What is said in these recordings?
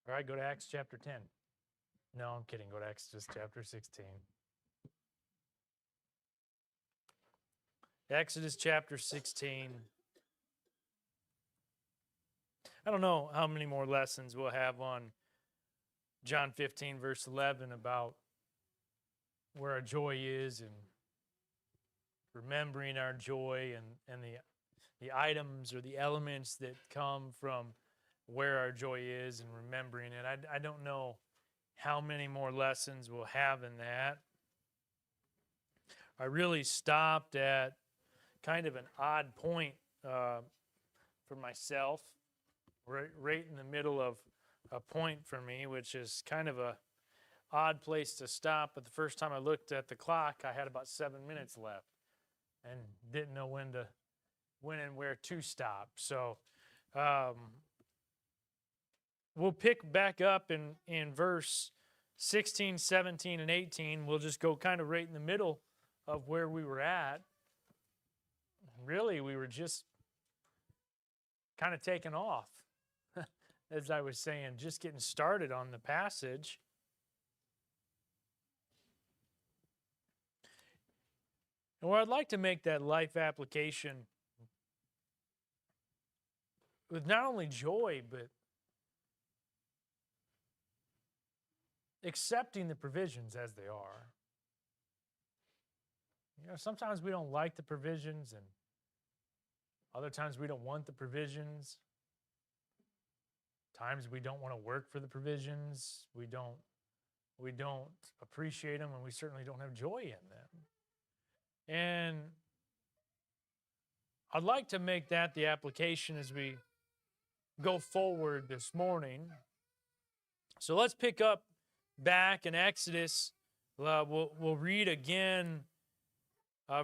All right, go to Acts chapter 10. No, I'm kidding. Go to Exodus chapter 16. Exodus chapter 16. I don't know how many more lessons we'll have on John 15, verse 11, about where our joy is and remembering our joy and the items or the elements that come from where our joy is and remembering it. I don't know how many more lessons we'll have in that. I really stopped at kind of an odd point for myself, right in the middle of a point for me, which is kind of a odd place to stop. But the first time I looked at the clock, I had about 7 minutes left and didn't know when and where to stop. So we'll pick back up in verse 16, 17, and 18. We'll just go kind of right in the middle of where we were at. Really, we were just kind of taking off, as I was saying, just getting started on the passage. And where I'd like to make that life application with not only joy, but accepting the provisions as they are. You know, sometimes we don't like the provisions, and other times we don't want the provisions. Times we don't want to work for the provisions. We don't appreciate them, and we certainly don't have joy in them. And I'd like to make that the application as we go forward this morning. So let's pick up back in Exodus. We'll read again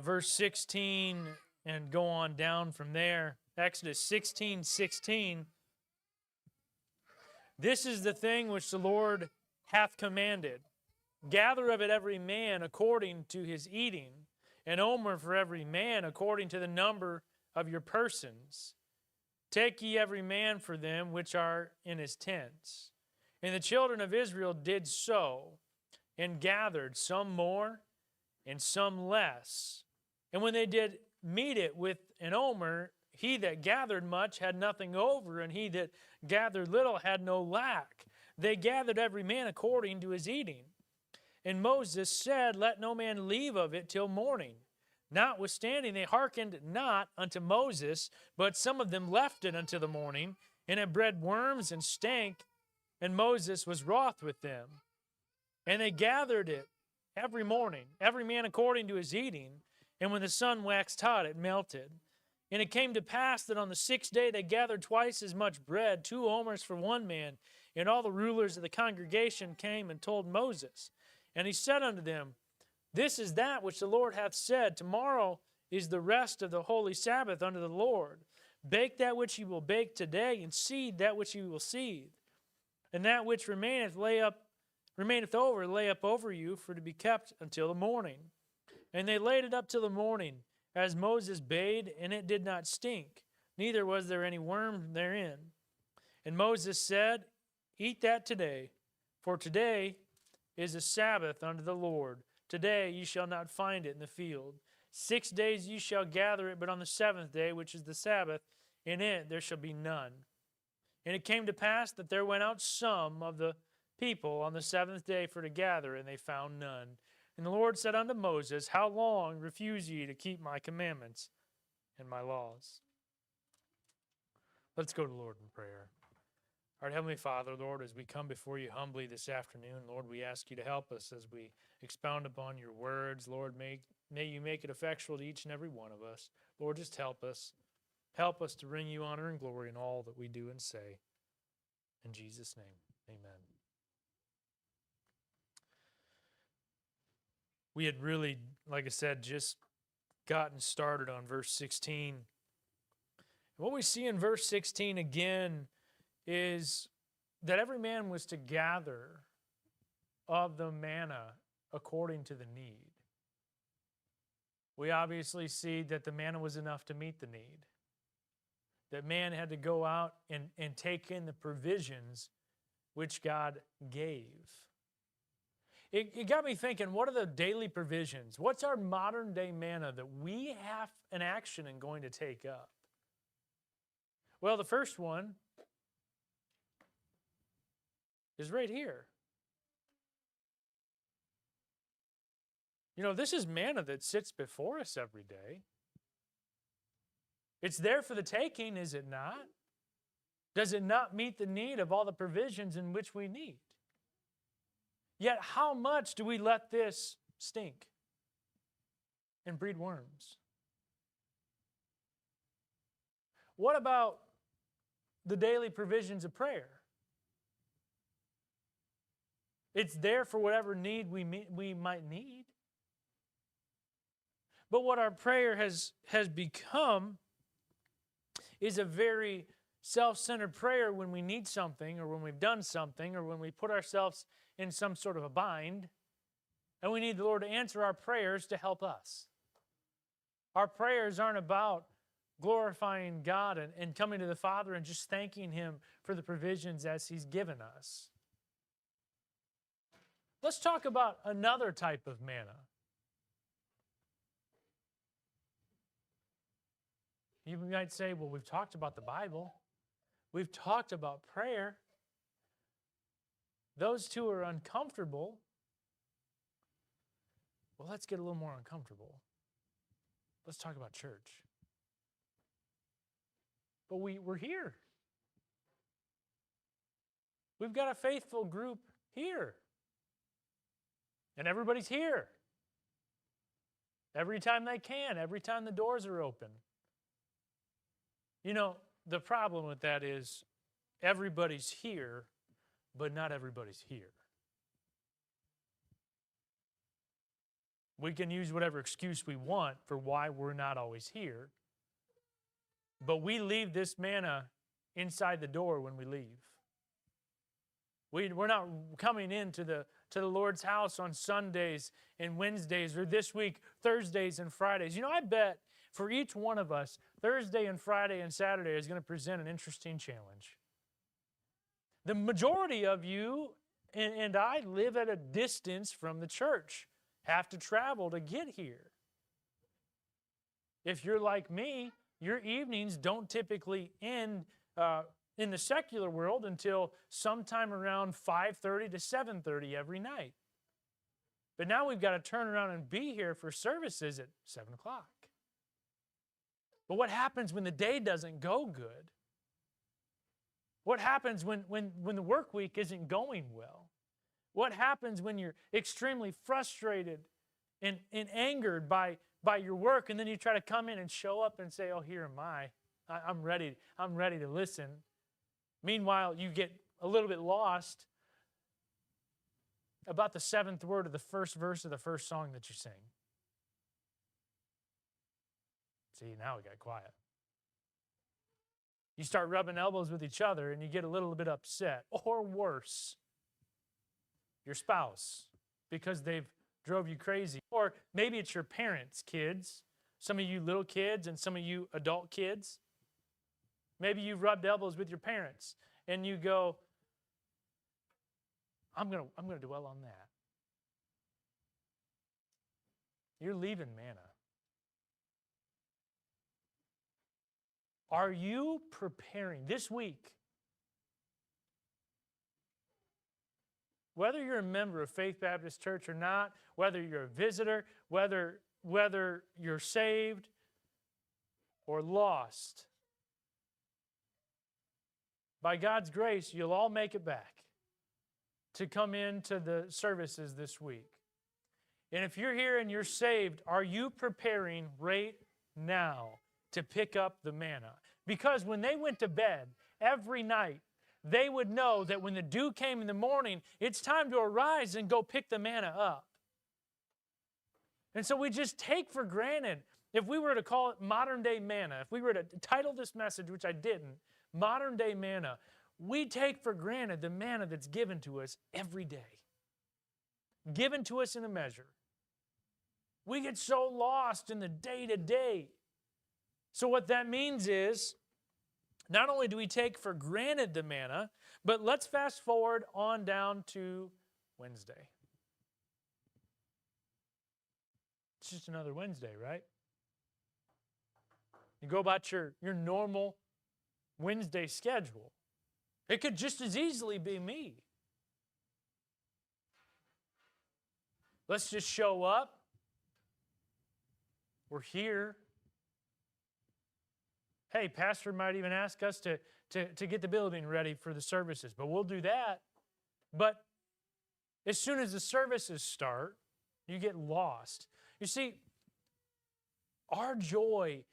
verse 16 and go on down from there. Exodus 16:16. This is the thing which the Lord hath commanded. Gather of it every man according to his eating, an omer for every man according to the number of your persons. Take ye every man for them which are in his tents. And the children of Israel did so, and gathered, some more and some less. And when they did meet it with an omer, he that gathered much had nothing over, and he that gathered little had no lack. They gathered every man according to his eating. And Moses said, Let no man leave of it till morning. Notwithstanding, they hearkened not unto Moses, but some of them left it unto the morning, and it bred worms and stank, and Moses was wroth with them. And they gathered it every morning, every man according to his eating, and when the sun waxed hot, it melted. And it came to pass that on the 6th day they gathered twice as much bread, 2 omers for one man. And all the rulers of the congregation came and told Moses. And he said unto them, This is that which the Lord hath said, Tomorrow is the rest of the holy Sabbath unto the Lord. Bake that which ye will bake today, and seethe that which ye will seethe. And that which remaineth lay up over you, for to be kept until the morning. And they laid it up till the morning, as Moses bade, and it did not stink, neither was there any worm therein. And Moses said, Eat that today, for today is a Sabbath unto the Lord. Today ye shall not find it in the field. 6 days ye shall gather it, but on the 7th day, which is the Sabbath, in it there shall be none. And it came to pass that there went out some of the people on the 7th day for to gather, and they found none. And the Lord said unto Moses, How long refuse ye to keep my commandments and my laws? Let's go to the Lord in prayer. Our Heavenly Father, Lord, as we come before you humbly this afternoon, Lord, we ask you to help us as we expound upon your words. Lord, may you make it effectual to each and every one of us. Lord, just help us. Help us to bring you honor and glory in all that we do and say. In Jesus' name, amen. We had really, like I said, just gotten started on verse 16. And what we see in verse 16 again is that every man was to gather of the manna according to the need. We obviously see that the manna was enough to meet the need. That man had to go out and take in the provisions which God gave. It got me thinking, what are the daily provisions? What's our modern day manna that we have an action in going to take up? Well, the first one is right here. You know, this is manna that sits before us every day. It's there for the taking, is it not? Does it not meet the need of all the provisions in which we need? Yet how much do we let this stink and breed worms? What about the daily provisions of prayer? It's there for whatever need we might need. But what our prayer has become is a very self-centered prayer when we need something or when we've done something or when we put ourselves in some sort of a bind and we need the Lord to answer our prayers to help us. Our prayers aren't about glorifying God and coming to the Father and just thanking Him for the provisions as He's given us. Let's talk about another type of manna. You might say, well, we've talked about the Bible. We've talked about prayer. Those two are uncomfortable. Well, let's get a little more uncomfortable. Let's talk about church. But we're here. We've got a faithful group here. And everybody's here. Every time they can, every time the doors are open. You know, the problem with that is everybody's here, but not everybody's here. We can use whatever excuse we want for why we're not always here, but we leave this manna inside the door when we leave. We're not coming into the Lord's house on Sundays and Wednesdays, or this week, Thursdays and Fridays. You know, I bet for each one of us, Thursday and Friday and Saturday is going to present an interesting challenge. The majority of you and I live at a distance from the church, have to travel to get here. If you're like me, your evenings don't typically end in the secular world until sometime around 5:30 to 7:30 every night. But now we've got to turn around and be here for services at 7 o'clock. But what happens when the day doesn't go good? What happens when the work week isn't going well? What happens when you're extremely frustrated and angered by your work, and then you try to come in and show up and say, oh, here am I. I'm ready to listen. Meanwhile, you get a little bit lost about the seventh word of the first verse of the first song that you sing. See, now we got quiet. You start rubbing elbows with each other and you get a little bit upset. Or worse, your spouse, because they've drove you crazy. Or maybe it's your parents' kids. Some of you little kids and some of you adult kids. Maybe you've rubbed elbows with your parents and you go, I'm going to dwell on that. You're leaving manna. Are you preparing this week? Whether you're a member of Faith Baptist Church or not, whether you're a visitor, whether you're saved or lost, by God's grace, you'll all make it back to come into the services this week. And if you're here and you're saved, are you preparing right now to pick up the manna? Because when they went to bed every night, they would know that when the dew came in the morning, it's time to arise and go pick the manna up. And so we just take for granted, if we were to call it modern day manna, if we were to title this message, which I didn't, modern day manna, we take for granted the manna that's given to us every day. Given to us in a measure. We get so lost in the day-to-day. So what that means is not only do we take for granted the manna, but let's fast forward on down to Wednesday. It's just another Wednesday, right? You go about your normal Wednesday schedule. It could just as easily be me. Let's just show up. We're here. Hey, pastor might even ask us to get the building ready for the services, but we'll do that. But as soon as the services start, you get lost. You see, our joy,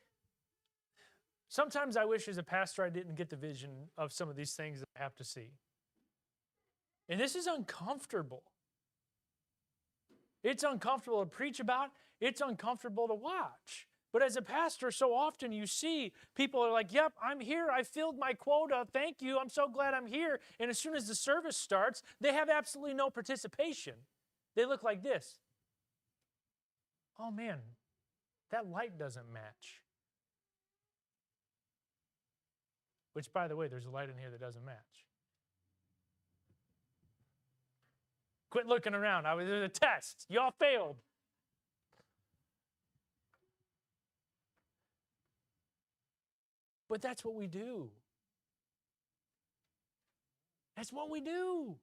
sometimes I wish as a pastor I didn't get the vision of some of these things that I have to see. And this is uncomfortable. It's uncomfortable to preach about. It's uncomfortable to watch. But as a pastor, so often you see people are like, yep, I'm here. I filled my quota. Thank you. I'm so glad I'm here. And as soon as the service starts, they have absolutely no participation. They look like this. Oh, man, that light doesn't match. Which, by the way, there's a light in here that doesn't match. Quit looking around. There's a test. Y'all failed. But that's what we do. That's what we do.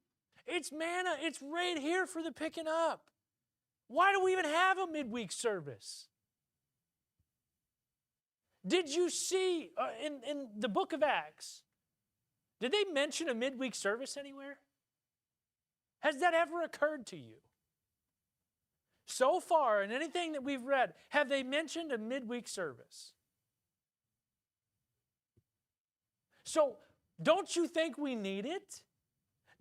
It's manna. It's right here for the picking up. Why do we even have a midweek service? Did you see in the book of Acts, did they mention a midweek service anywhere? Has that ever occurred to you? So far, in anything that we've read, have they mentioned a midweek service? So, don't you think we need it?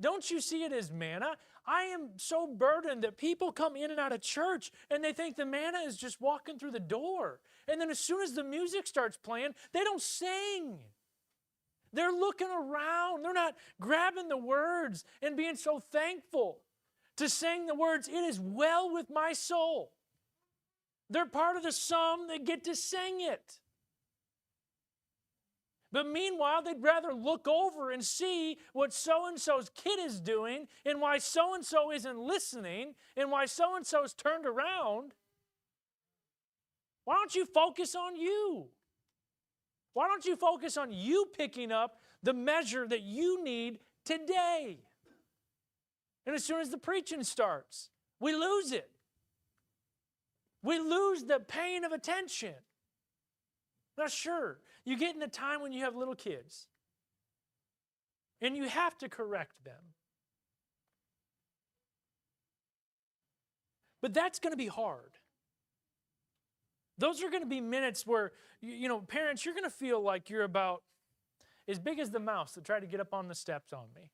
Don't you see it as manna? I am so burdened that people come in and out of church and they think the manna is just walking through the door. And then as soon as the music starts playing, they don't sing. They're looking around. They're not grabbing the words and being so thankful to sing the words, "It is well with my soul." They're part of the psalm. They get to sing it. But meanwhile, they'd rather look over and see what so-and-so's kid is doing and why so-and-so isn't listening and why so-and-so's turned around. Why don't you focus on you? Why don't you focus on you picking up the measure that you need today? And as soon as the preaching starts, we lose it. We lose the pain of attention. Now, sure, you get in a time when you have little kids, and you have to correct them. But that's going to be hard. Those are going to be minutes where, parents, you're going to feel like you're about as big as the mouse that tried to get up on the steps on me.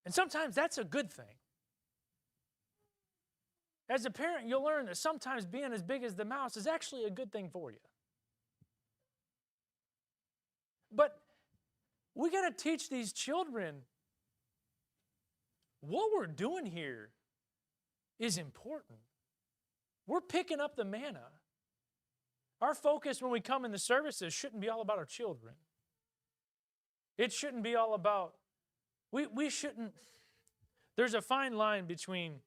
And sometimes that's a good thing. As a parent, you'll learn that sometimes being as big as the mouse is actually a good thing for you. But we got to teach these children what we're doing here is important. We're picking up the manna. Our focus when we come in the services shouldn't be all about our children. It shouldn't be all about, we shouldn't, there's a fine line between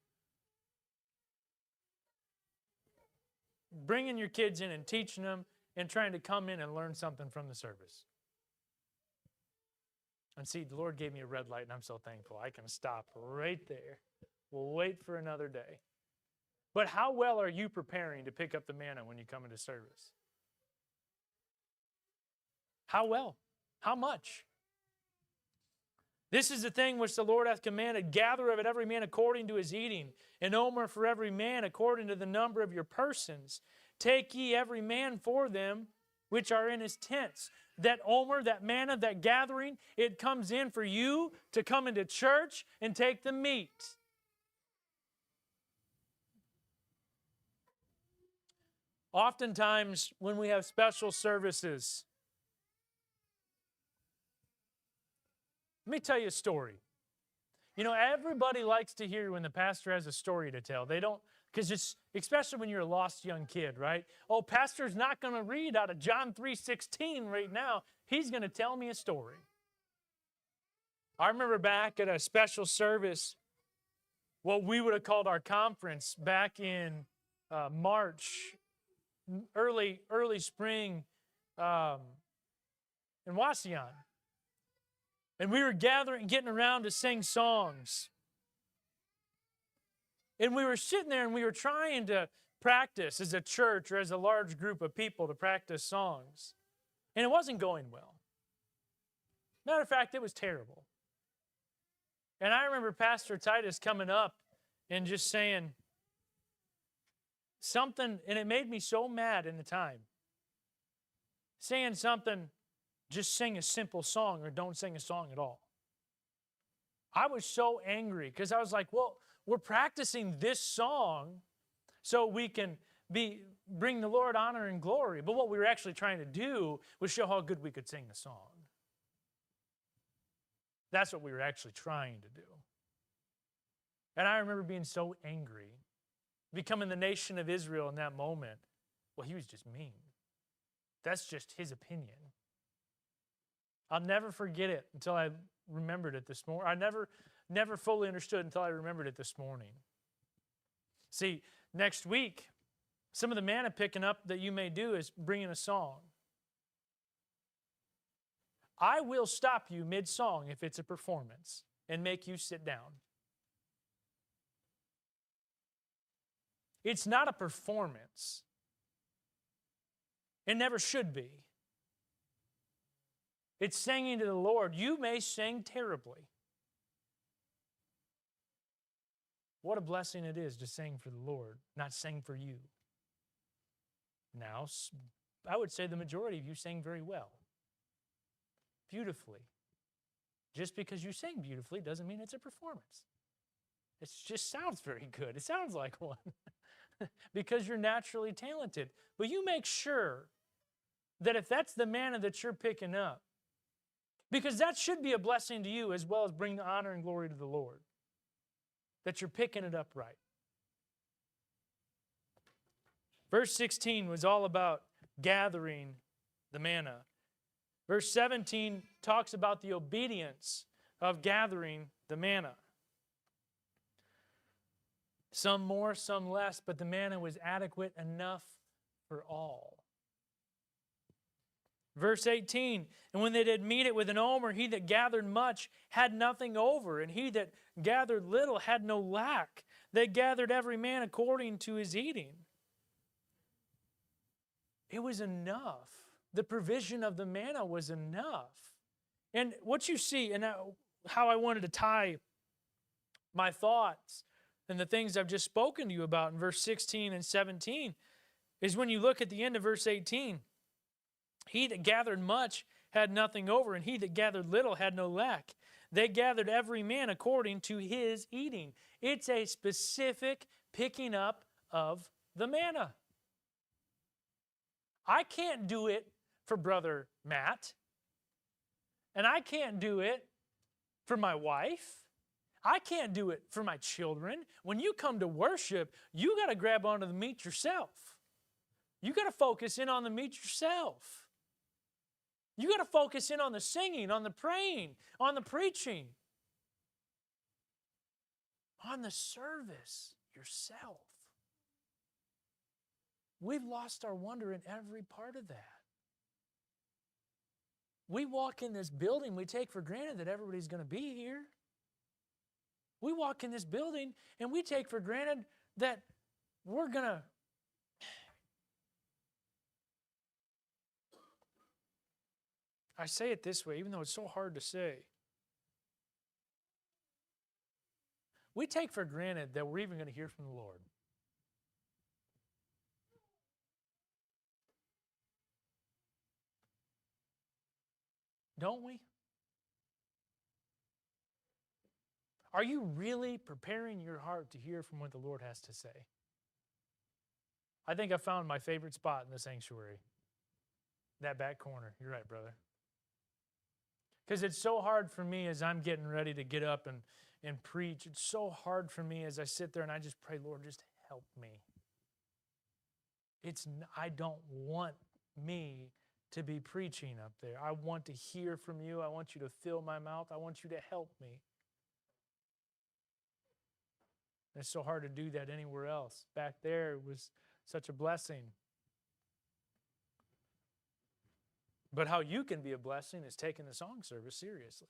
bringing your kids in and teaching them and trying to come in and learn something from the service. And see, the Lord gave me a red light, and I'm so thankful. I can stop right there. We'll wait for another day. But how well are you preparing to pick up the manna when you come into service? How well? How much? This is the thing which the Lord hath commanded. Gather of it every man according to his eating, an omer for every man according to the number of your persons. Take ye every man for them which are in his tents. That omer, that manna, that gathering, it comes in for you to come into church and take the meat. Oftentimes when we have special services, let me tell you a story. Everybody likes to hear when the pastor has a story to tell. They don't Because it's, especially when you're a lost young kid, right? Oh, pastor's not going to read out of John 3:16 right now. He's going to tell me a story. I remember back at a special service, what we would have called our conference back in March, early spring in Wasion. And we were getting around to sing songs. And we were sitting there and we were trying to practice as a church or as a large group of people to practice songs. And it wasn't going well. Matter of fact, it was terrible. And I remember Pastor Titus coming up and just saying something, and it made me so mad in the time. Saying something, just sing a simple song or don't sing a song at all. I was so angry because I was like, well, we're practicing this song so we can bring the Lord honor and glory. But what we were actually trying to do was show how good we could sing the song. That's what we were actually trying to do. And I remember being so angry, becoming the nation of Israel in that moment. Well, he was just mean. That's just his opinion. I'll never forget it until I remembered it this morning. I never fully understood until I remembered it this morning. See, next week, some of the manna picking up that you may do is bringing a song. I will stop you mid-song if it's a performance and make you sit down. It's not a performance. It never should be. It's singing to the Lord. You may sing terribly. What a blessing it is to sing for the Lord, not sing for you. Now, I would say the majority of you sing very well. Beautifully. Just because you sing beautifully doesn't mean it's a performance. It just sounds very good. It sounds like one. Because you're naturally talented. But you make sure that if that's the manna that you're picking up, because that should be a blessing to you as well as bring the honor and glory to the Lord, that you're picking it up right. Verse 16 was all about gathering the manna. Verse 17 talks about the obedience of gathering the manna. Some more, some less, but the manna was adequate enough for all. Verse 18, and when they did meet it with an omer, he that gathered much had nothing over, and he that gathered little had no lack. They gathered every man according to his eating. It was enough. The provision of the manna was enough. And what you see, and how I wanted to tie my thoughts and the things I've just spoken to you about in verse 16 and 17, is when you look at the end of verse 18, he that gathered much had nothing over, and he that gathered little had no lack. They gathered every man according to his eating. It's a specific picking up of the manna. I can't do it for Brother Matt, and I can't do it for my wife. I can't do it for my children. When you come to worship, you got to grab onto the meat yourself. You got to focus in on the meat yourself. You got to focus in on the singing, on the praying, on the preaching, on the service yourself. We've lost our wonder in every part of that. We walk in this building, we take for granted that everybody's going to be here. We walk in this building and we take for granted that we're going to I say it this way, even though it's so hard to say. We take for granted that we're even going to hear from the Lord. Don't we? Are you really preparing your heart to hear from what the Lord has to say? I think I found my favorite spot in the sanctuary. That back corner. You're right, brother. Because it's so hard for me as I'm getting ready to get up and preach. It's so hard for me as I sit there and I just pray, Lord, just help me. I don't want me to be preaching up there. I want to hear from you. I want you to fill my mouth. I want you to help me. It's so hard to do that anywhere else. Back there, it was such a blessing. But how you can be a blessing is taking the song service seriously.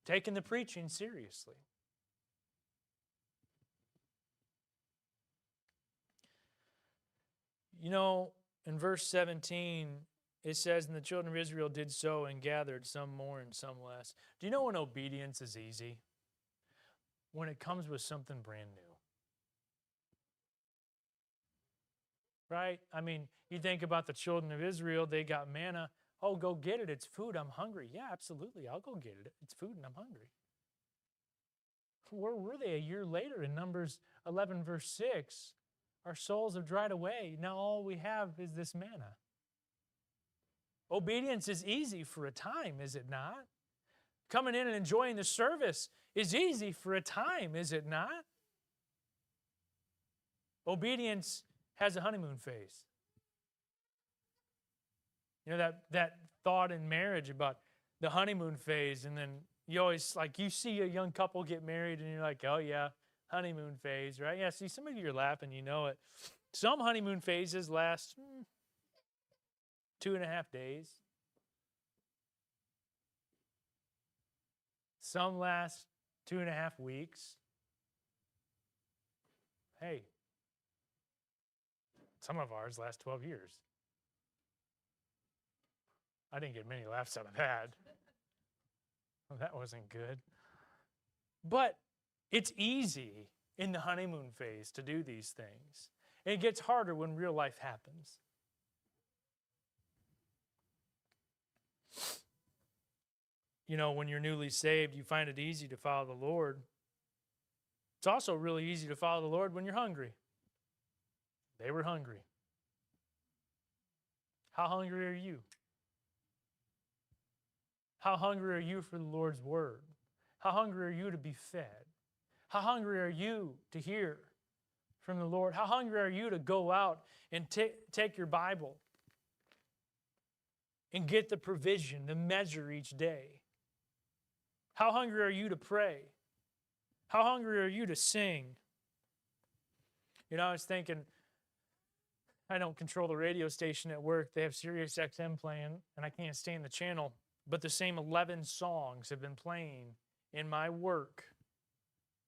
Taking the preaching seriously. You know, in verse 17, it says, and the children of Israel did so and gathered, some more and some less. Do you know when obedience is easy? When it comes with something brand new. Right? I mean, you think about the children of Israel, they got manna. Oh, go get it. It's food. I'm hungry. Yeah, absolutely. I'll go get it. It's food and I'm hungry. Where were they a year later in Numbers 11, verse 6? Our souls have dried away. Now all we have is this manna. Obedience is easy for a time, is it not? Coming in and enjoying the service is easy for a time, is it not? Obedience has a honeymoon phase. You know that thought in marriage about the honeymoon phase, and then you always, like, you see a young couple get married and you're like, oh yeah, honeymoon phase, right? Yeah, see, some of you are laughing, you know it. Some honeymoon phases last 2.5 days. Some last 2.5 weeks. Hey, some of ours last 12 years. I didn't get many laughs out of that. Well, that wasn't good. But it's easy in the honeymoon phase to do these things. And it gets harder when real life happens. You know, when you're newly saved, you find it easy to follow the Lord. It's also really easy to follow the Lord when you're hungry. They were hungry. How hungry are you? How hungry are you for the Lord's word? How hungry are you to be fed? How hungry are you to hear from the Lord? How hungry are you to go out and take your Bible and get the provision, the measure each day? How hungry are you to pray? How hungry are you to sing? You know, I was thinking, I don't control the radio station at work. They have Sirius XM playing, and I can't stand the channel. But the same 11 songs have been playing in my work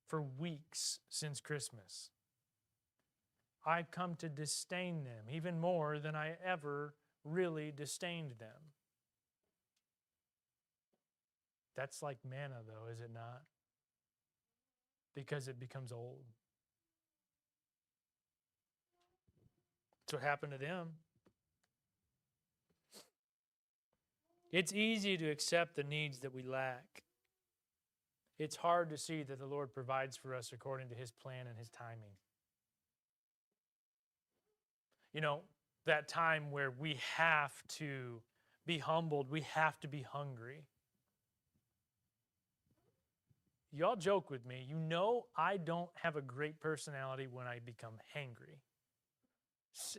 for weeks since Christmas. I've come to disdain them even more than I ever really disdained them. That's like manna, though, is it not? Because it becomes old. That's what happened to them. It's easy to accept the needs that we lack. It's hard to see that the Lord provides for us according to His plan and His timing. You know, that time where we have to be humbled, we have to be hungry. Y'all joke with me. You know I don't have a great personality when I become hangry.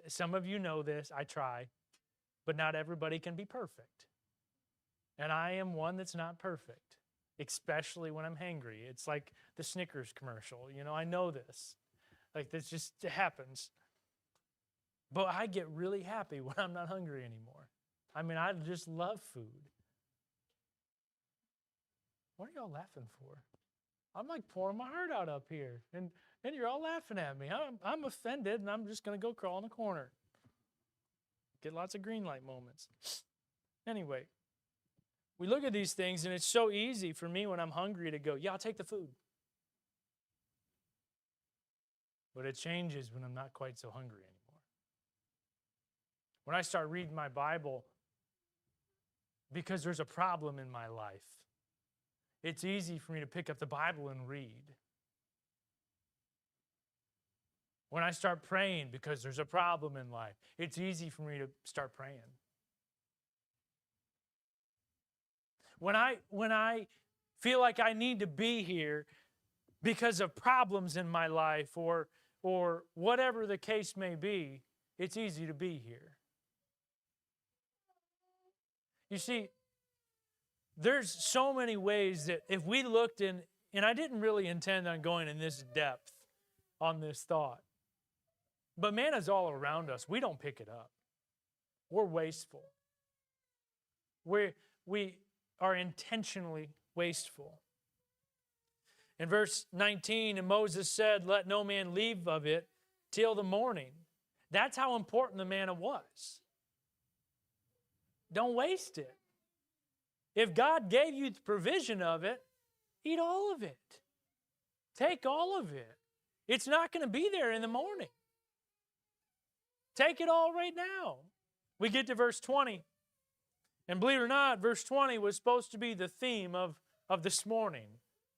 Some of you know this. I try. But not everybody can be perfect. And I am one that's not perfect, especially when I'm hangry. It's like the Snickers commercial. You know, I know this. Like, this just happens. But I get really happy when I'm not hungry anymore. I mean, I just love food. What are y'all laughing for? I'm like pouring my heart out up here. And you're all laughing at me. I'm offended, and I'm just going to go crawl in a corner. Get lots of green light moments. Anyway. We look at these things, and it's so easy for me when I'm hungry to go, yeah, I'll take the food. But it changes when I'm not quite so hungry anymore. When I start reading my Bible, because there's a problem in my life, it's easy for me to pick up the Bible and read. When I start praying because there's a problem in life, it's easy for me to start praying. When I feel like I need to be here because of problems in my life or whatever the case may be, it's easy to be here. You see, there's so many ways that if we looked in, and I didn't really intend on going in this depth on this thought, but manna's all around us. We don't pick it up. We're wasteful. We are intentionally wasteful. In verse 19, and Moses said, let no man leave of it till the morning. That's how important the manna was. Don't waste it. If God gave you the provision of it, eat all of it. Take all of it. It's not going to be there in the morning. Take it all right now. We get to verse 20. And believe it or not, verse 20 was supposed to be the theme of this morning.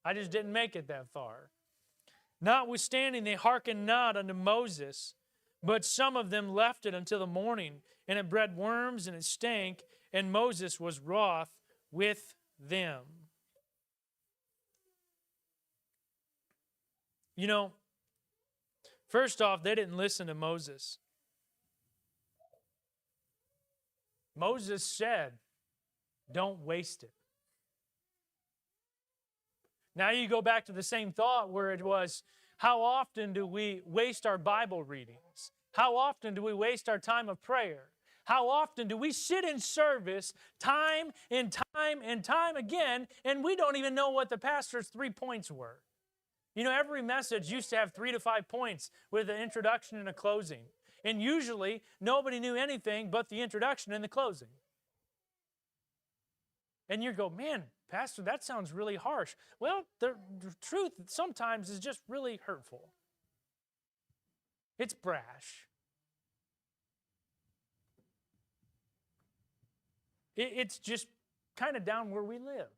I just didn't make it that far. Notwithstanding, they hearkened not unto Moses, but some of them left it until the morning, and it bred worms, and it stank, and Moses was wroth with them. You know, first off, they didn't listen to Moses. Moses said, don't waste it. Now you go back to the same thought where it was, how often do we waste our Bible readings? How often do we waste our time of prayer? How often do we sit in service time and time and time again, and we don't even know what the pastor's 3 points were? You know, every message used to have 3 to 5 points with an introduction and a closing. And usually, nobody knew anything but the introduction and the closing. And you go, man, Pastor, that sounds really harsh. Well, the truth sometimes is just really hurtful. It's brash. It's just kind of down where we live.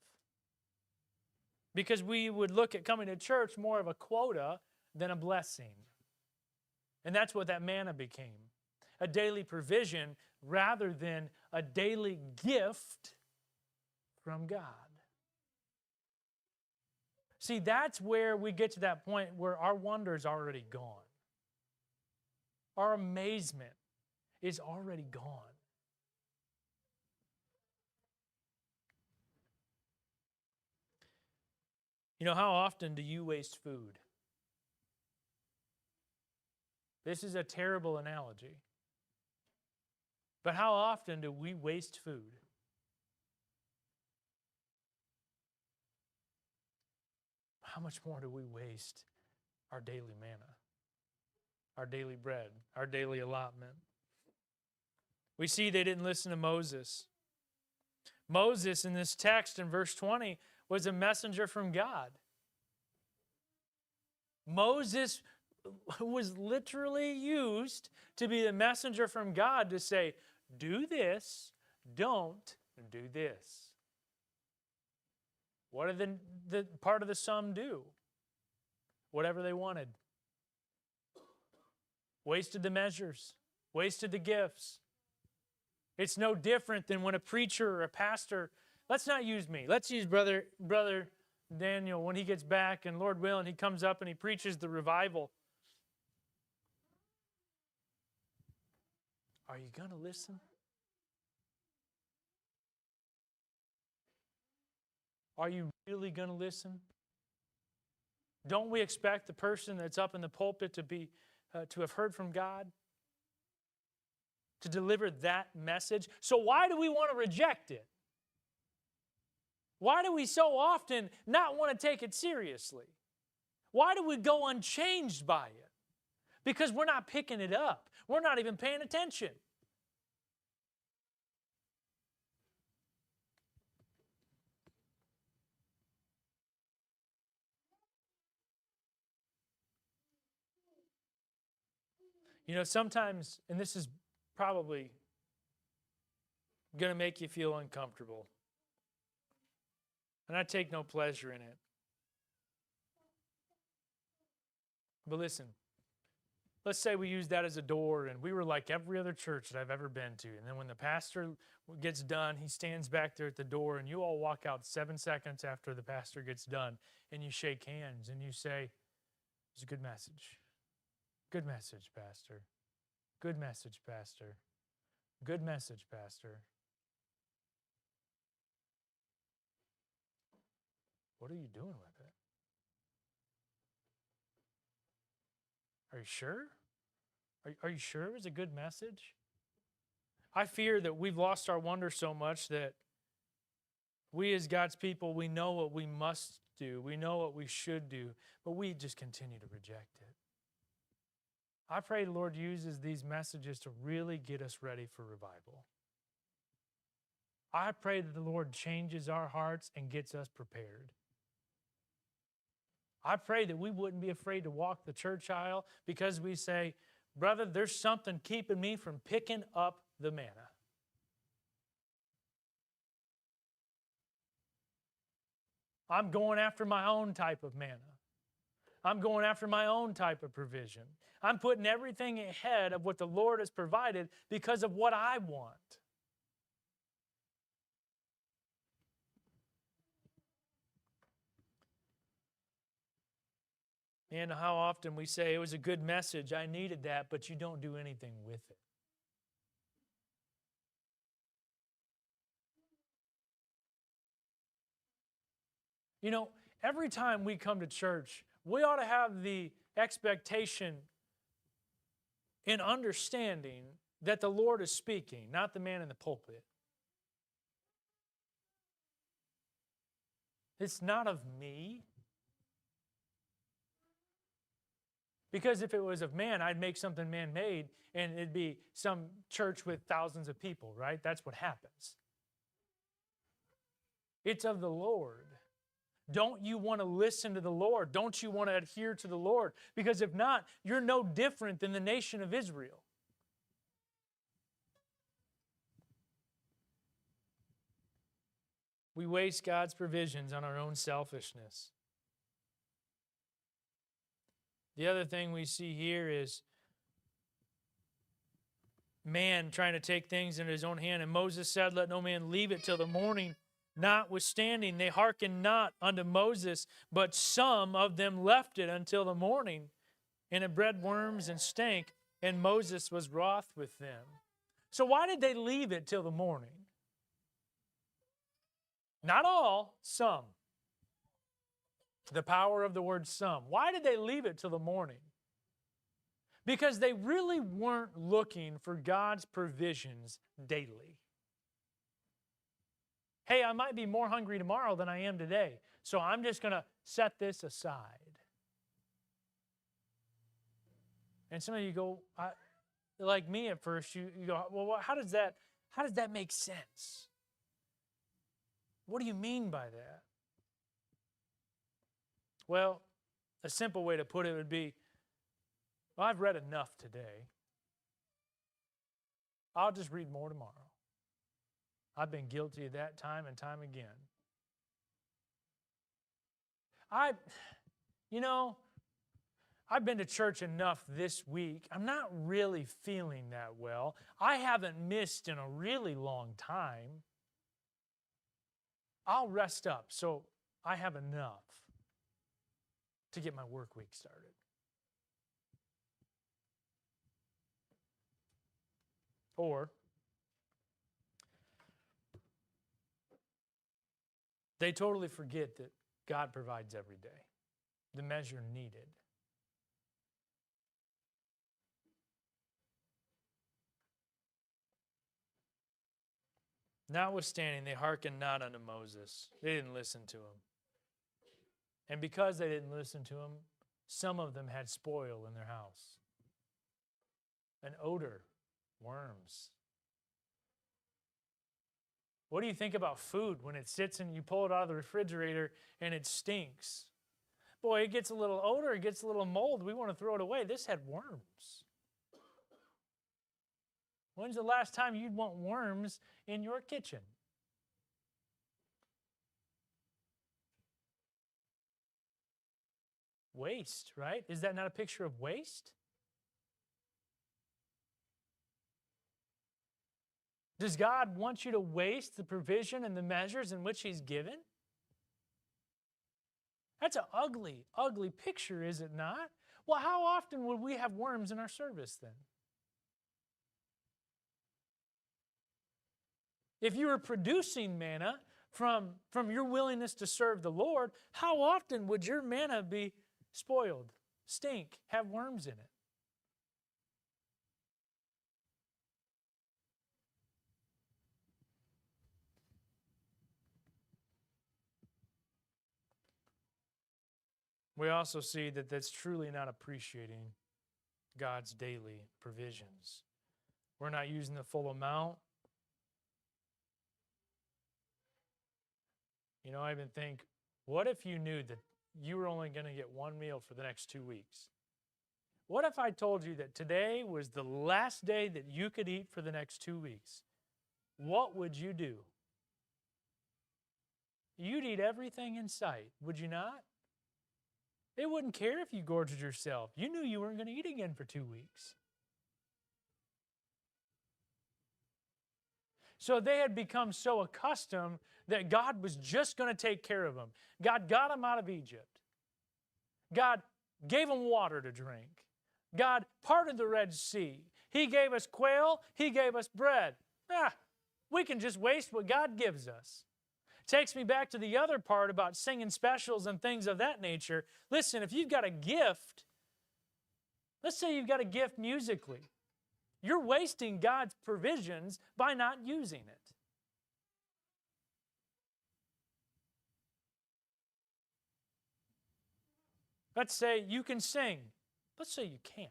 Because we would look at coming to church more of a quota than a blessing. And that's what that manna became. A daily provision rather than a daily gift from God. See, that's where we get to that point where our wonder is already gone. Our amazement is already gone. You know, how often do you waste food? This is a terrible analogy. But how often do we waste food? How much more do we waste our daily manna, our daily bread, our daily allotment? We see they didn't listen to Moses. Moses, in this text in verse 20, was a messenger from God. Moses was literally used to be the messenger from God to say, do this, don't do this. What did the part of the sum do? Whatever they wanted. Wasted the measures, wasted the gifts. It's no different than when a preacher or a pastor, let's not use me, let's use brother Daniel when he gets back and Lord willing, he comes up and he preaches the revival. Are you going to listen? Are you really going to listen? Don't we expect the person that's up in the pulpit to have heard from God? To deliver that message? So why do we want to reject it? Why do we so often not want to take it seriously? Why do we go unchanged by it? Because we're not picking it up. We're not even paying attention. You know, sometimes, and this is probably going to make you feel uncomfortable, and I take no pleasure in it. But listen, let's say we use that as a door, and we were like every other church that I've ever been to. And then when the pastor gets done, he stands back there at the door, and you all walk out 7 seconds after the pastor gets done, and you shake hands, and you say, "It was a good message. Good message, Pastor. Good message, Pastor. Good message, Pastor." What are you doing with it? Are you sure? Are you sure it was a good message? I fear that we've lost our wonder so much that we as God's people, we know what we must do. We know what we should do, but we just continue to reject it. I pray the Lord uses these messages to really get us ready for revival. I pray that the Lord changes our hearts and gets us prepared. I pray that we wouldn't be afraid to walk the church aisle because we say, "Brother, there's something keeping me from picking up the manna." I'm going after my own type of manna. I'm going after my own type of provision. I'm putting everything ahead of what the Lord has provided because of what I want. And how often we say, "It was a good message, I needed that," but you don't do anything with it. You know, every time we come to church, we ought to have the expectation and understanding that the Lord is speaking, not the man in the pulpit. It's not of me. Because if it was of man, I'd make something man-made, and it'd be some church with thousands of people, right? That's what happens. It's of the Lord. Don't you want to listen to the Lord? Don't you want to adhere to the Lord? Because if not, you're no different than the nation of Israel. We waste God's provisions on our own selfishness. The other thing we see here is man trying to take things into his own hand. And Moses said, "Let no man leave it till the morning. Notwithstanding, they hearkened not unto Moses, but some of them left it until the morning, and it bred worms and stank, and Moses was wroth with them." So why did they leave it till the morning? Not all, some. The power of the word some. Why did they leave it till the morning? Because they really weren't looking for God's provisions daily. Hey, I might be more hungry tomorrow than I am today, so I'm just going to set this aside. And some of you go, like me at first, you go, "Well, how does that make sense? What do you mean by that?" Well, a simple way to put it would be, "Well, I've read enough today. I'll just read more tomorrow. I've been guilty of that time and time again." I've been to church enough this week. I'm not really feeling that well. I haven't missed in a really long time. I'll rest up so I have enough to get my work week started. Or they totally forget that God provides every day, the measure needed. Notwithstanding, they hearkened not unto Moses. They didn't listen to him. And because they didn't listen to him, some of them had spoil in their house. An odor, worms. What do you think about food when it sits and you pull it out of the refrigerator and it stinks? Boy, it gets a little odor, it gets a little mold. We want to throw it away. This had worms. When's the last time you'd want worms in your kitchen? Waste, right? Is that not a picture of waste? Does God want you to waste the provision and the measures in which He's given? That's an ugly, ugly picture, is it not? Well, how often would we have worms in our service then? If you were producing manna from your willingness to serve the Lord, how often would your manna be spoiled, stink, have worms in it? We also see that that's truly not appreciating God's daily provisions. We're not using the full amount. You know, I even think, what if you knew that you were only going to get one meal for the next 2 weeks? What if I told you that today was the last day that you could eat for the next 2 weeks? What would you do? You'd eat everything in sight, would you not? They wouldn't care if you gorged yourself. You knew you weren't going to eat again for 2 weeks. So they had become so accustomed that God was just going to take care of them. God got them out of Egypt. God gave them water to drink. God parted the Red Sea. He gave us quail. He gave us bread. We can just waste what God gives us. Takes me back to the other part about singing specials and things of that nature. Listen, if you've got a gift, let's say you've got a gift musically, you're wasting God's provisions by not using it. Let's say you can sing. Let's say you can't.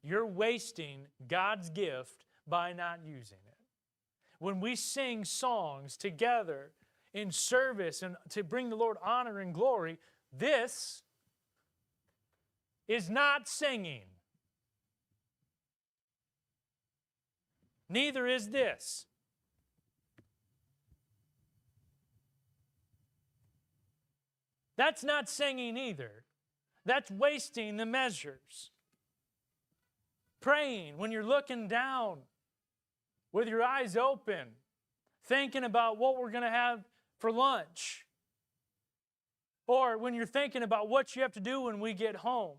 You're wasting God's gift by not using it. When we sing songs together in service and to bring the Lord honor and glory, this is not singing. Neither is this. That's not singing either. That's wasting the measures. Praying when you're looking down with your eyes open, thinking about what we're going to have for lunch. Or when you're thinking about what you have to do when we get home.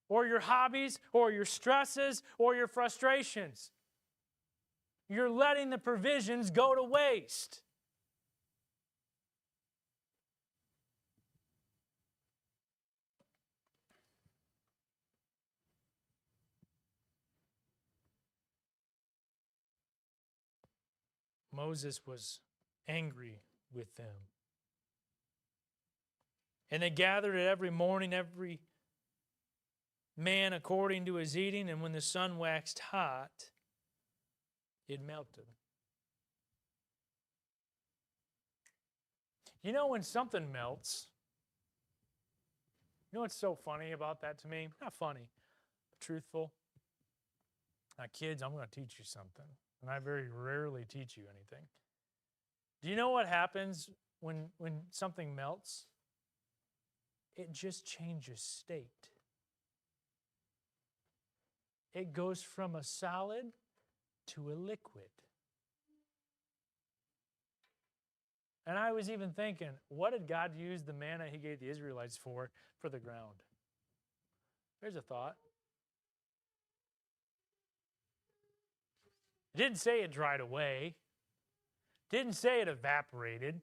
Or your hobbies, or your stresses, or your frustrations. You're letting the provisions go to waste. Moses was angry with them. And they gathered it every morning, every man according to his eating, and when the sun waxed hot, it melted. You know when something melts, you know what's so funny about that to me? Not funny, but truthful. Now, kids, I'm going to teach you something. And I very rarely teach you anything. Do you know what happens when something melts? It just changes state. It goes from a solid to a liquid. And I was even thinking, what did God use the manna He gave the Israelites for the ground? There's a thought. It didn't say it dried away. It didn't say it evaporated.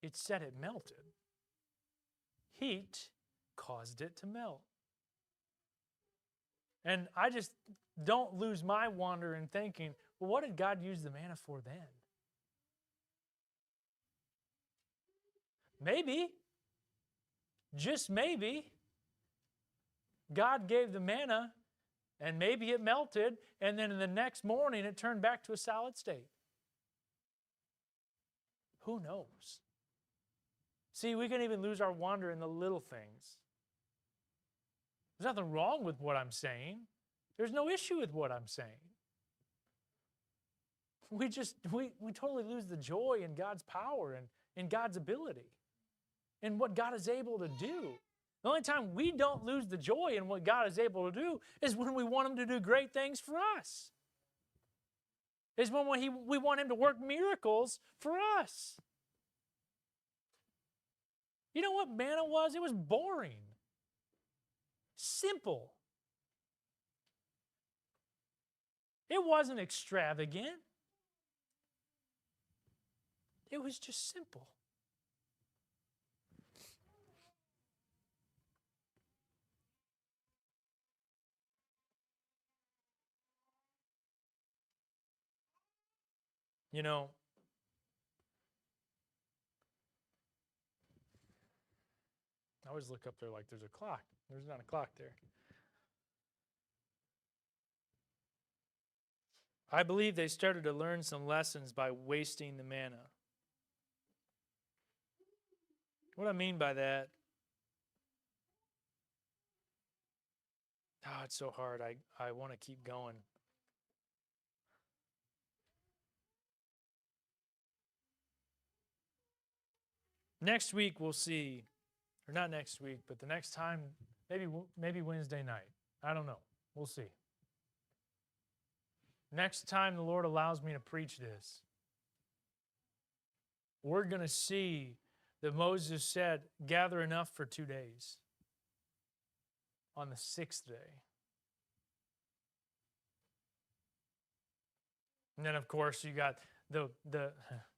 It said it melted. Heat caused it to melt. And I just don't lose my wonder in thinking, well, what did God use the manna for then? Maybe, just maybe, God gave the manna and maybe it melted, and then in the next morning it turned back to a solid state. Who knows? See, we can even lose our wonder in the little things. There's nothing wrong with what I'm saying. There's no issue with what I'm saying. We totally lose the joy in God's power and in God's ability and what God is able to do. The only time we don't lose the joy in what God is able to do is when we want Him to do great things for us. Is when we want Him to work miracles for us. You know what manna was? It was boring. Simple. It wasn't extravagant. It was just simple. You know, I always look up there like there's a clock. There's not a clock there. I believe they started to learn some lessons by wasting the manna. What I mean by that, it's so hard. I want to keep going. Next week we'll see, or not next week, but the next time, maybe Wednesday night. I don't know. We'll see. Next time the Lord allows me to preach this, we're going to see that Moses said, gather enough for 2 days. On the 6th day. And then, of course, you got the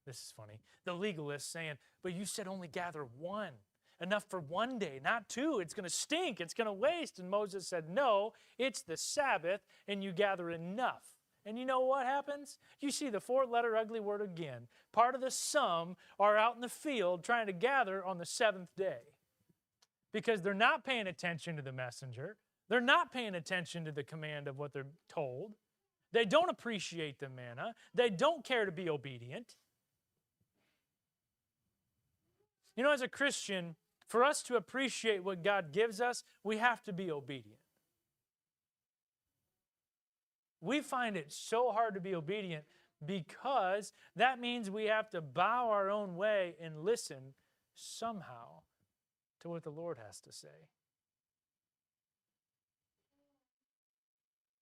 this is funny, the legalists saying, but you said only gather one. Enough for 1 day, not 2. It's going to stink. It's going to waste. And Moses said, no, it's the Sabbath, and you gather enough. And you know what happens? You see the 4-letter ugly word again. Part of the sum are out in the field trying to gather on the 7th day. Because they're not paying attention to the messenger. They're not paying attention to the command of what they're told. They don't appreciate the manna. They don't care to be obedient. You know, as a Christian, for us to appreciate what God gives us, we have to be obedient. We find it so hard to be obedient because that means we have to bow our own way and listen somehow to what the Lord has to say.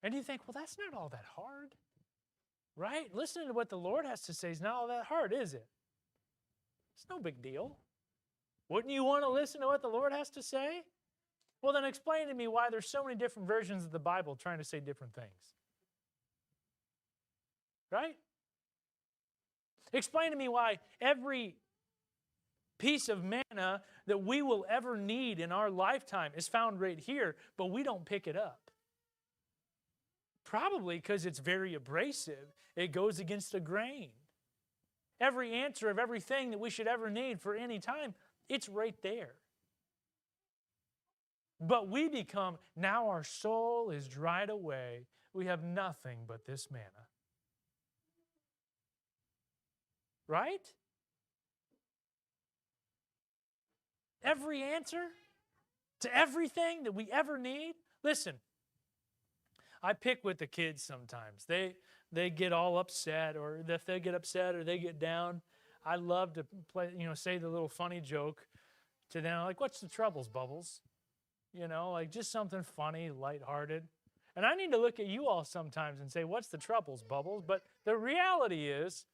And you think, well, that's not all that hard, right? Listening to what the Lord has to say is not all that hard, is it? It's no big deal. Wouldn't you want to listen to what the Lord has to say? Well, then explain to me why there's so many different versions of the Bible trying to say different things. Right? Explain to me why every piece of manna that we will ever need in our lifetime is found right here, but we don't pick it up. Probably because it's very abrasive. It goes against the grain. Every answer of everything that we should ever need for any time, it's right there. But we become, now our soul is dried away. We have nothing but this manna. Right? Every answer to everything that we ever need. Listen, I pick with the kids sometimes. They get all upset, or if they get upset or they get down, I love to play, say the little funny joke to them, like, what's the troubles, Bubbles? Like just something funny, lighthearted. And I need to look at you all sometimes and say, what's the troubles, Bubbles? But the reality is,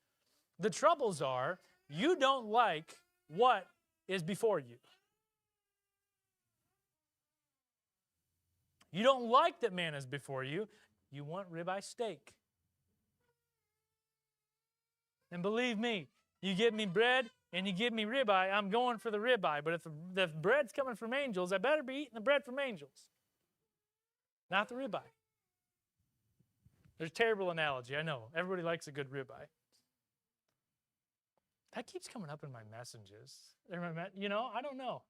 the troubles are, you don't like what is before you. You don't like that manna is before you. You want ribeye steak. And believe me, you give me bread and you give me ribeye, I'm going for the ribeye. But if the bread's coming from angels, I better be eating the bread from angels, not the ribeye. There's a terrible analogy, I know. Everybody likes a good ribeye. That keeps coming up in my messages. I don't know.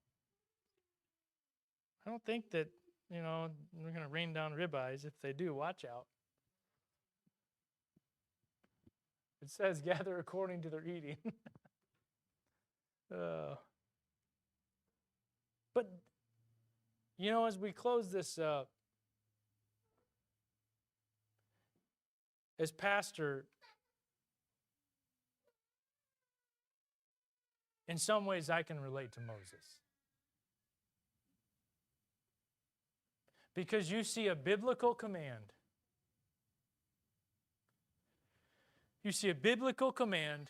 I don't think that, they're going to rain down ribeyes. If they do, watch out. It says, gather according to their eating. But, as we close this up, as pastor, in some ways I can relate to Moses. Because you see a biblical command. You see a biblical command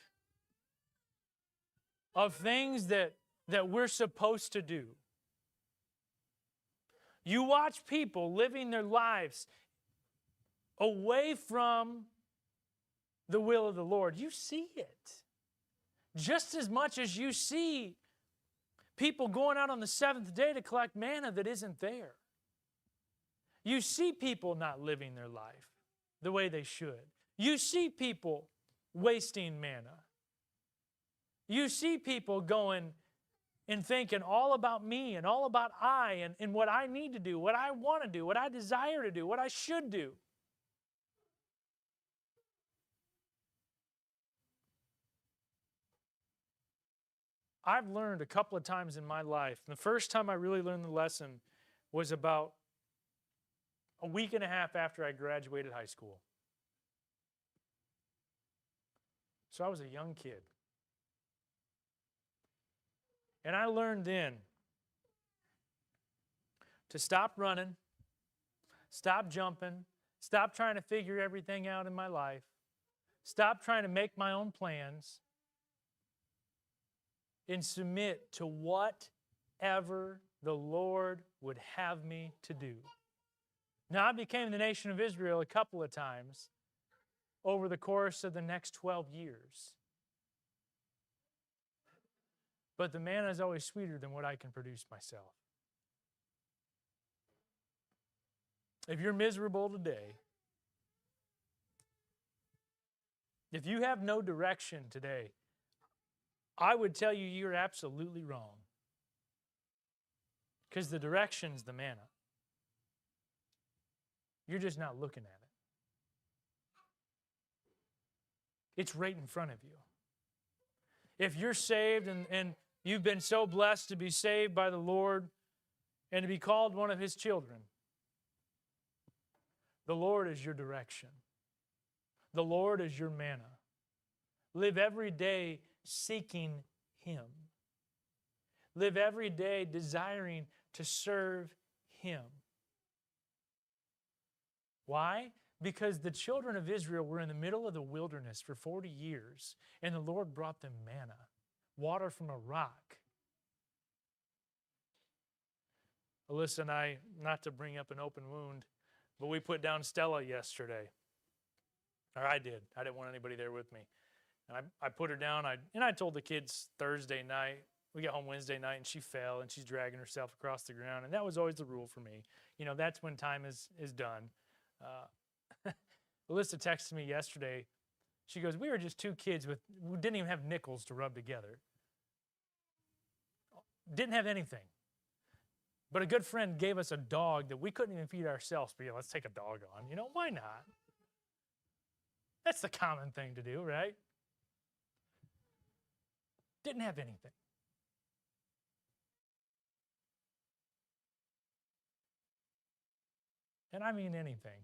of things that we're supposed to do. You watch people living their lives away from the will of the Lord. You see it. Just as much as you see people going out on the seventh day to collect manna that isn't there. You see people not living their life the way they should. You see people wasting manna. You see people going and thinking all about me and all about I and what I need to do, what I want to do, what I desire to do, what I should do. I've learned a couple of times in my life. The first time I really learned the lesson was about a week and a half after I graduated high school. So I was a young kid. And I learned then to stop running, stop jumping, stop trying to figure everything out in my life, stop trying to make my own plans, and submit to whatever the Lord would have me to do. Now, I became the nation of Israel a couple of times over the course of the next 12 years. But the manna is always sweeter than what I can produce myself. If you're miserable today, if you have no direction today, I would tell you you're absolutely wrong. Because the direction's the manna. You're just not looking at it. It's right in front of you. If you're saved and you've been so blessed to be saved by the Lord and to be called one of His children, the Lord is your direction. The Lord is your manna. Live every day seeking Him. Live every day desiring to serve Him. Why? Because the children of Israel were in the middle of the wilderness for 40 years, and the Lord brought them manna, water from a rock. Alyssa and I, not to bring up an open wound, but we put down Stella yesterday. Or I did. I didn't want anybody there with me. And I put her down, and I told the kids Thursday night, we got home Wednesday night, and she fell, and she's dragging herself across the ground. And that was always the rule for me. You know, that's when time is done. Alyssa texted me yesterday. She goes, we were just two kids who didn't even have nickels to rub together. Didn't have anything. But a good friend gave us a dog that we couldn't even feed ourselves. But yeah, let's take a dog on. You know, why not? That's the common thing to do, right? Didn't have anything. And I mean anything.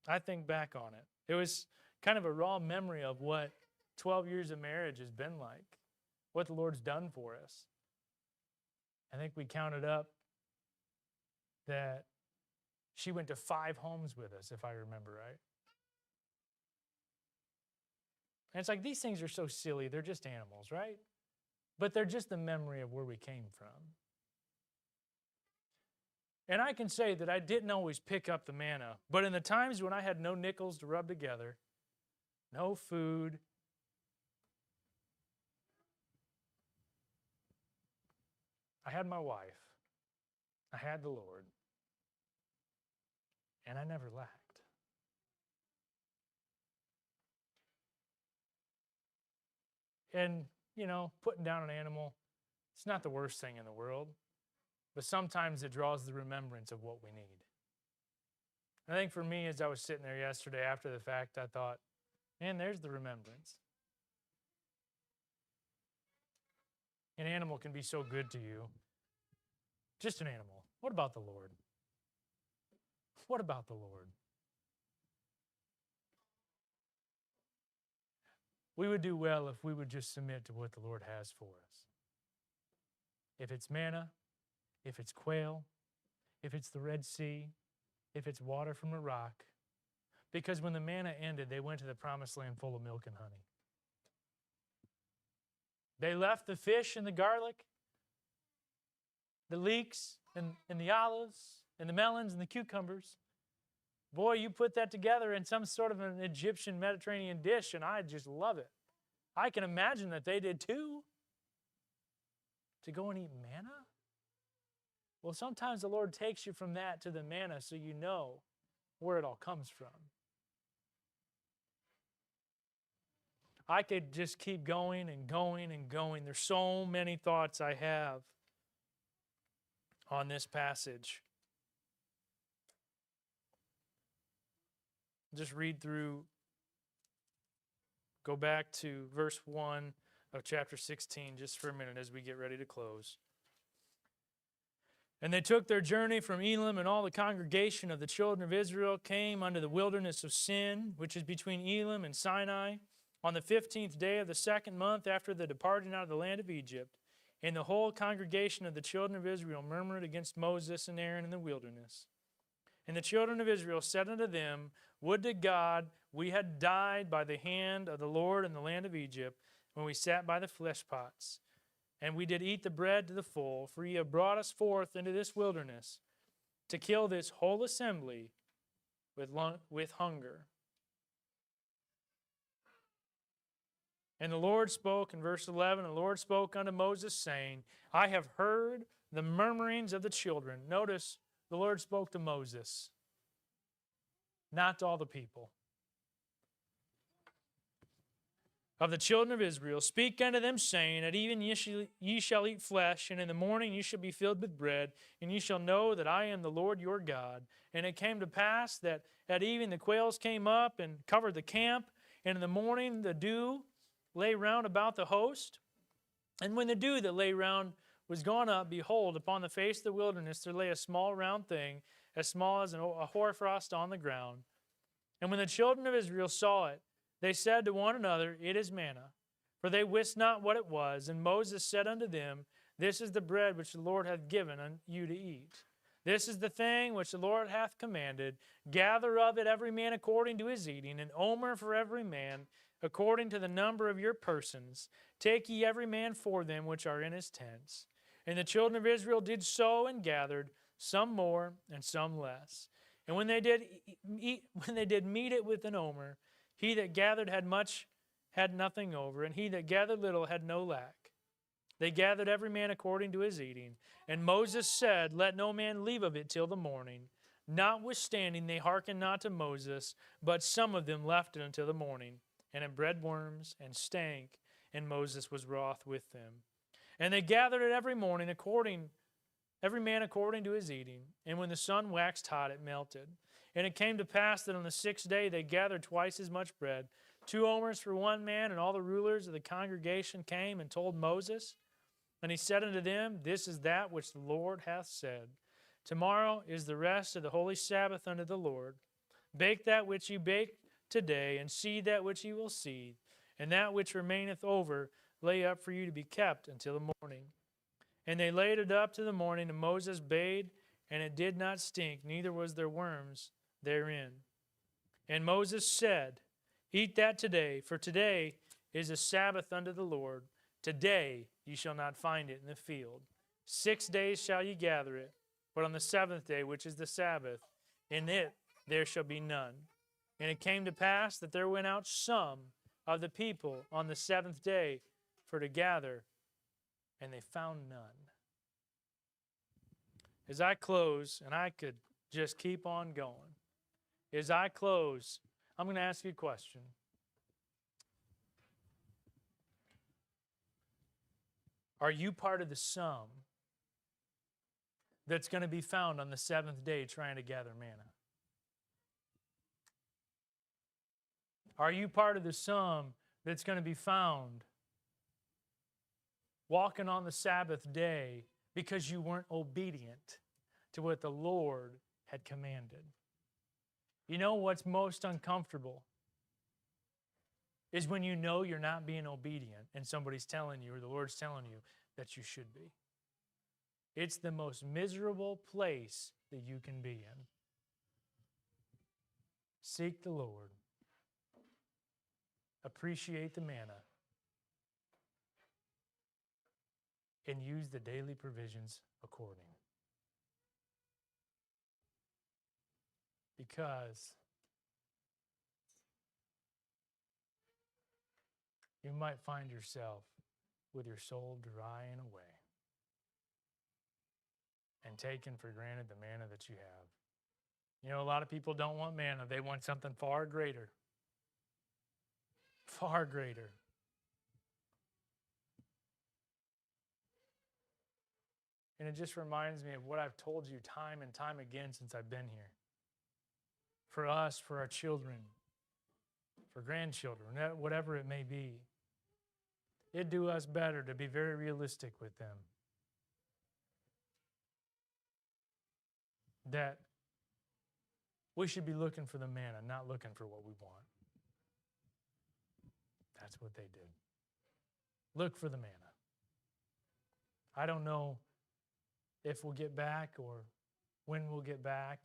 I think back on it. It was kind of a raw memory of what 12 years of marriage has been like, what the Lord's done for us. I think we counted up that she went to 5 homes with us, if I remember right. And it's like, these things are so silly. They're just animals, right? But they're just the memory of where we came from. And I can say that I didn't always pick up the manna, but in the times when I had no nickels to rub together, no food, I had my wife, I had the Lord, and I never lacked. And, you know, putting down an animal, it's not the worst thing in the world. But sometimes it draws the remembrance of what we need. And I think for me, as I was sitting there yesterday after the fact, I thought, man, there's the remembrance. An animal can be so good to you. Just an animal. What about the Lord? What about the Lord? We would do well if we would just submit to what the Lord has for us. If it's manna, if it's quail, if it's the Red Sea, if it's water from a rock. Because when the manna ended, they went to the promised land full of milk and honey. They left the fish and the garlic, the leeks and the olives and the melons and the cucumbers. Boy, you put that together in some sort of an Egyptian Mediterranean dish, and I just love it. I can imagine that they did too. To go and eat manna? Well, sometimes the Lord takes you from that to the manna so you know where it all comes from. I could just keep going and going and going. There's so many thoughts I have on this passage. Just read through, go back to verse 1 of chapter 16 just for a minute as we get ready to close. And they took their journey from Elim, and all the congregation of the children of Israel came unto the wilderness of Sin, which is between Elim and Sinai, on the 15th day of the second month after the departing out of the land of Egypt. And the whole congregation of the children of Israel murmured against Moses and Aaron in the wilderness. And the children of Israel said unto them, Would to God we had died by the hand of the Lord in the land of Egypt, when we sat by the flesh pots. And we did eat the bread to the full, for ye have brought us forth into this wilderness, to kill this whole assembly with hunger. And the Lord spoke, in verse 11, the Lord spoke unto Moses, saying, I have heard the murmurings of the children. Notice, the Lord spoke to Moses, not to all the people. Of the children of Israel, speak unto them, saying, At even ye shall eat flesh, and in the morning ye shall be filled with bread, and ye shall know that I am the Lord your God. And it came to pass that at even the quails came up and covered the camp, and in the morning the dew lay round about the host. And when the dew that lay round was gone up, behold, upon the face of the wilderness there lay a small round thing, as small as a hoarfrost on the ground. And when the children of Israel saw it, they said to one another, It is manna. For they wist not what it was. And Moses said unto them, This is the bread which the Lord hath given unto you to eat. This is the thing which the Lord hath commanded. Gather of it every man according to his eating, an omer for every man, according to the number of your persons. Take ye every man for them which are in his tents. And the children of Israel did so and gathered, some more and some less. And when they did meet it with an omer, he that gathered had much, had nothing over, and he that gathered little had no lack. They gathered every man according to his eating. And Moses said, Let no man leave of it till the morning. Notwithstanding, they hearkened not to Moses, but some of them left it until the morning. And it bred worms and stank, and Moses was wroth with them. And they gathered it every morning, every man according to his eating. And when the sun waxed hot, it melted. And it came to pass that on the 6th day they gathered twice as much bread, 2 omers for one man. And all the rulers of the congregation came and told Moses. And he said unto them, This is that which the Lord hath said. Tomorrow is the rest of the holy Sabbath unto the Lord. Bake that which ye bake today, and seed that which ye will seed. And that which remaineth over lay up for you to be kept until the morning. And they laid it up to the morning, and Moses bade, and it did not stink, neither was there worms therein. And Moses said, Eat that today, for today is a Sabbath unto the Lord. Today ye shall not find it in the field. 6 days shall ye gather it, but on the 7th day, which is the Sabbath, in it there shall be none. And it came to pass that there went out some of the people on the 7th day for to gather, and they found none. As I close, and I could just keep on going, as I close, I'm going to ask you a question. Are you part of the sum that's going to be found on the 7th day trying to gather manna? Are you part of the sum that's going to be found walking on the Sabbath day because you weren't obedient to what the Lord had commanded? You know what's most uncomfortable is when you know you're not being obedient and somebody's telling you, or the Lord's telling you, that you should be. It's the most miserable place that you can be in. Seek the Lord. Appreciate the manna. And use the daily provisions according. Because you might find yourself with your soul drying away and taking for granted the manna that you have. You know, a lot of people don't want manna. They want something far greater. Far greater. And it just reminds me of what I've told you time and time again since I've been here. For us, for our children, for grandchildren, whatever it may be, it'd do us better to be very realistic with them. That we should be looking for the manna, not looking for what we want. That's what they did. Look for the manna. I don't know if we'll get back or when we'll get back.